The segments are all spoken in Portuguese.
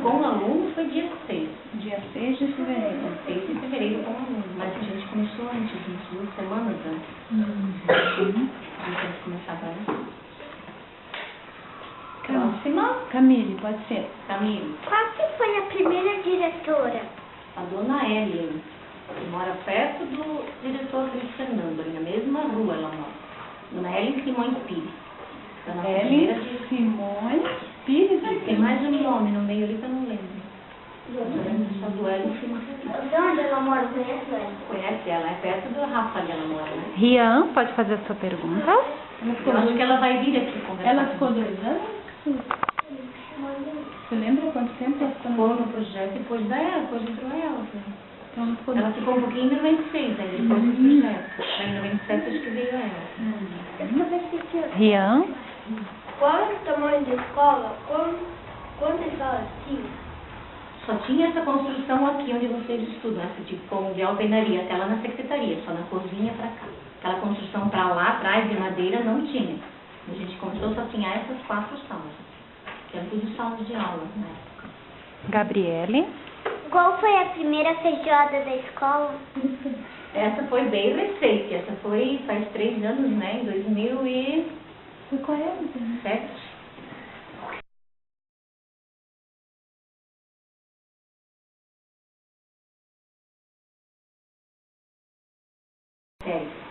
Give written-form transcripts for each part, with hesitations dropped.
com alunos foi dia 6. Dia 6 de fevereiro. 6 de fevereiro com alunos, mas a gente começou antes, uns 2 semanas antes. A gente começava antes. Próxima. Camille, pode ser. Camille. Qual que foi a primeira diretora? A dona Ellen, que mora perto do diretor Luiz Fernando, ali na mesma rua ela mora. Dona Ellen Simões Pires. Ellen Simões Pires. Tem mais um nome no meio ali que eu não lembro. Eu lembro só do Ellen Simões Pires. De onde ela mora? Conhece ela? Conhece ela, é perto do Rafa que ela mora, né? Rian, pode fazer a sua pergunta? Eu acho que ela vai vir aqui conversar. Ela ficou 2 anos? Você lembra quanto tempo ela ficou no projeto, depois entrou ela. Então, Ela ficou um pouquinho em 96, aí depois do projeto. Aí em 97 acho que veio ela. Rian, Qual é o tamanho da escola? Quantas salas tinha? Só tinha essa construção aqui onde vocês estudam, essa tipo com de alvenaria, até lá na secretaria, só na cozinha pra cá. Aquela construção pra lá atrás de madeira não tinha. A gente começou só tinha essas 4 salas, que eram tudo salas de aula na época. Gabriele, Qual foi a primeira feijoada da escola? Essa foi bem recente, essa foi faz 3 anos, né, em 2007. Foi qual é?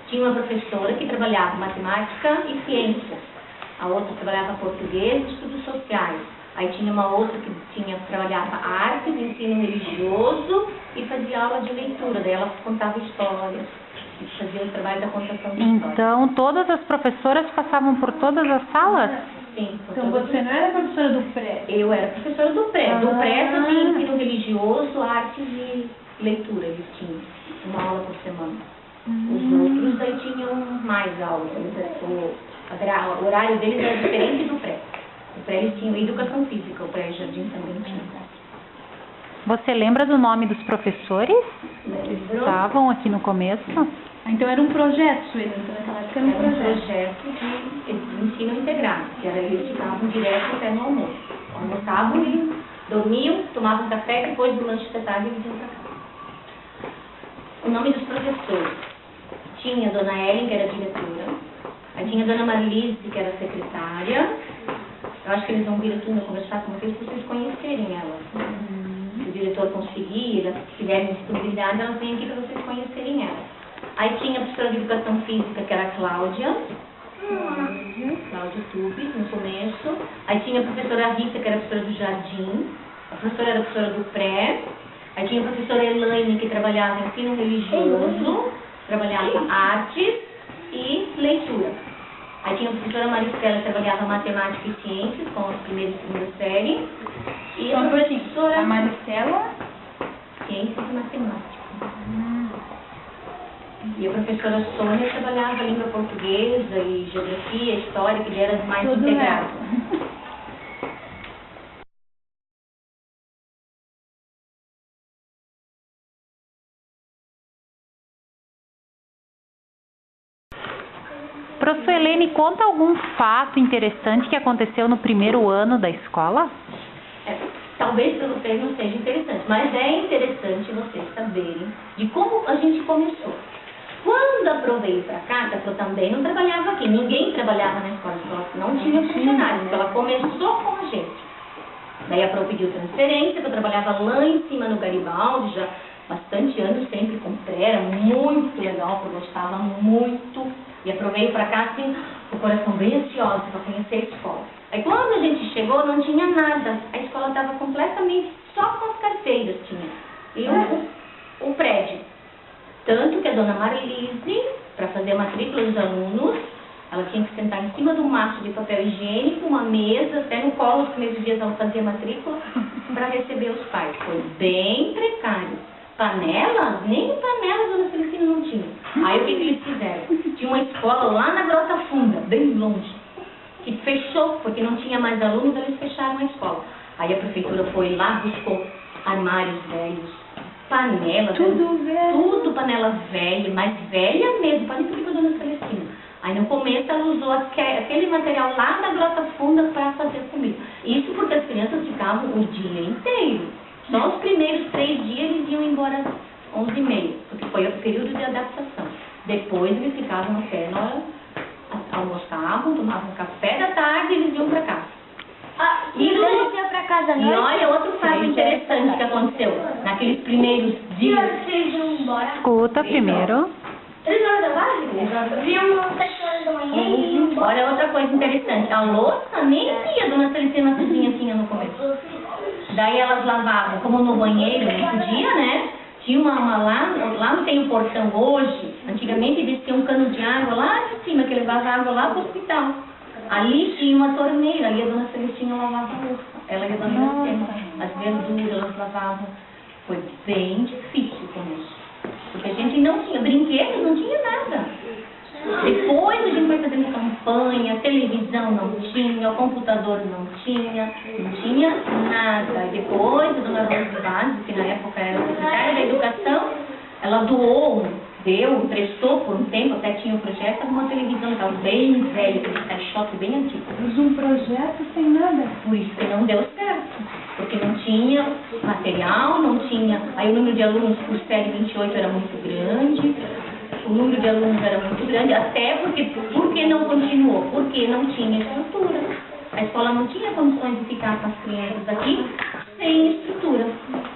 Tinha uma professora que trabalhava matemática e ciências, a outra trabalhava português e estudos sociais. Aí tinha uma outra que trabalhava artes, ensino religioso e fazia aula de leitura, daí ela contava histórias, e fazia o trabalho da contação de histórias. então todas as professoras passavam por todas as salas? Sim. Então você não era professora do pré? Eu era professora do pré. Do pré fazia ensino religioso, artes e leitura, eles tinham uma aula por semana. Os outros daí tinham mais aulas, o horário deles era diferente do pré. O pré eles tinham educação física, o pré jardim também tinha. Você lembra do nome dos professores que estavam aqui no começo? Então era um projeto, Sueli, então naquela época era um projeto de ensino integrado, que era eles ficavam direto até no almoço. Almoçavam e dormiam, tomavam café e depois do lanche da tarde eles iam para casa. O nome dos professores. Tinha a dona Ellen, que era diretora. Aí tinha a dona Marilise, que era secretária. Eu acho que eles vão vir aqui conversar com vocês para vocês conhecerem elas. Se o diretor conseguir, elas tiverem disponibilidade, elas vêm aqui para vocês conhecerem elas. Aí tinha a professora de educação física, que era a Cláudia. Cláudia Tubes, no começo. Aí tinha a professora Rita, que era a professora do jardim. A professora era a professora do pré. Aí tinha a professora Elaine, que trabalhava em ensino religioso, trabalhava artes e leitura. Aí tinha a professora Maristela, que trabalhava matemática e ciências, com a primeira e segunda série. E a professora... A Maristela? Ciências e matemática. E a professora Sônia trabalhava língua portuguesa e geografia, história, que era mais integrado. Professor Helene, conta algum fato interessante que aconteceu no primeiro ano da escola? Talvez para vocês não seja interessante, mas é interessante vocês saberem de como a gente começou. Quando a Pro veio para cá, a Pro também não trabalhava aqui, ninguém trabalhava na escola, não tinha funcionários, então ela começou com a gente. Daí a Pro pediu transferência, eu trabalhava lá em cima no Garibaldi, já bastante anos, sempre com pré, era muito legal, eu gostava muito. E a Pro veio para cá, assim, com o coração bem ansioso para conhecer a escola. Aí quando a gente chegou, não tinha nada, a escola estava completamente, só com as carteiras tinha. E o prédio. Tanto que a dona Marilise, para fazer a matrícula dos alunos, ela tinha que sentar em cima do maço de papel higiênico, uma mesa, até no colo, os primeiros dias ela fazia a matrícula, para receber os pais. Foi bem precário. Panelas? Nem panelas a dona Celestina não tinha. Aí o que eles fizeram? Tinha uma escola lá na Grota Funda, bem longe, que fechou, porque não tinha mais alunos, eles fecharam a escola. Aí a prefeitura foi lá, buscou armários velhos, panelas, tudo velho. Tudo panela velha, mas velha mesmo, pode pedir para a dona Celestina. Aí no começo ela usou aquele material lá da Grota Funda para fazer comida. Isso porque as crianças ficavam o dia inteiro. Só os primeiros 3 dias eles iam embora às 11h30, porque foi o período de adaptação. Depois eles ficavam até nós almoçavam, tomavam café da tarde e eles iam para casa. E eles iam pra casa à E noite? olha outro fato interessante que aconteceu naqueles primeiros dias. Eles iam embora. Escuta primeiro. 3 horas da tarde? Vinham 7 horas da manhã e iam embora. Olha outra coisa interessante, a louça nem tinha a dona Celestina na cozinha tinha no começo. Daí elas lavavam, como no banheiro não podia, né? Tinha uma lá não tem o portão hoje, antigamente descia um cano de água lá de cima, que levava água lá pro hospital. Ali tinha uma torneira, ali a dona Celestina lavava a louça. Ela e a dona Iracema, as verduras elas lavavam. Foi bem difícil o começo. Porque a gente não tinha brinquedos, não tinha nada. Depois a gente foi fazendo campanha, televisão não tinha, o computador não tinha nada. E depois a dona Rosa Vaz, que na época era secretária da Educação, ela prestou por um tempo, até tinha um projeto, uma televisão estava bem velha, aquele caixote bem antigo. Mas um projeto sem nada. Por isso que não deu certo, porque não tinha material, não tinha... Aí o número de alunos por série 28 era muito grande, o número de alunos era muito grande, até porque não continuou, porque não tinha estrutura. A escola não tinha condições de ficar com as crianças aqui sem estrutura.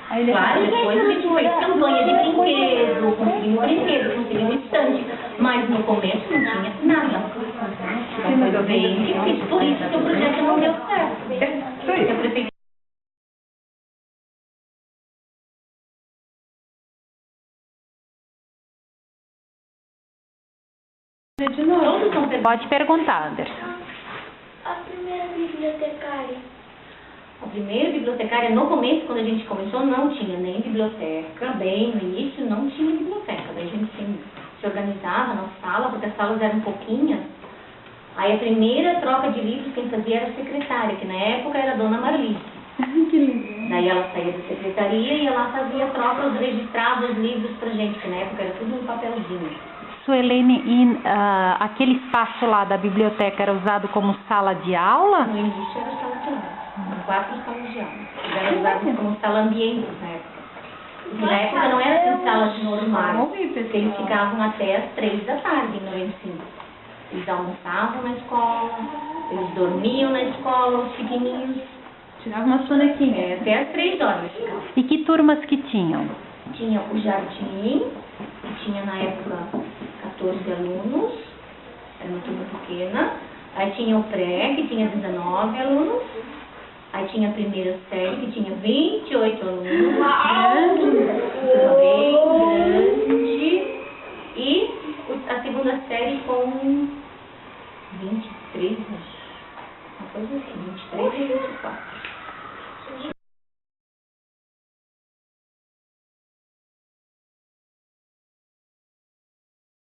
Claro, depois a gente fez campanha de brinquedo, conseguimos estante, mas no começo não tinha nada. Então foi bem difícil, por isso que o projeto não deu certo. De novo. Todos são pessoas. Pode perguntar, Anderson. A primeira bibliotecária. A primeira bibliotecária, no começo, quando a gente começou, não tinha nem biblioteca. Bem, no início, não tinha biblioteca. Daí a gente se organizava na sala, porque as salas eram pouquinhas. Aí a primeira troca de livros quem fazia era a secretária, que na época era a dona Marli. Que lindo. Daí ela saía da secretaria e ela fazia troca, registrava os livros pra gente, que na época era tudo em papelzinho. Suelene, e aquele espaço lá da biblioteca era usado como sala de aula? No início era sala de aula, 4 salas de aula. Era usado como sala ambiente na época. Porque na época não era assim salas normais. Eles ficavam até as 3 da tarde em 95. Eles almoçavam na escola, eles dormiam na escola, os pequenininhos. Tirava uma sonequinha. Até as 3 horas ficavam. E que turmas que tinham? Tinha o jardim, que tinha na época 14 alunos, era uma turma pequena. Aí tinha o pré, que tinha 19 alunos. Aí tinha a primeira série, que tinha 28 alunos. Bem grande. E a segunda série com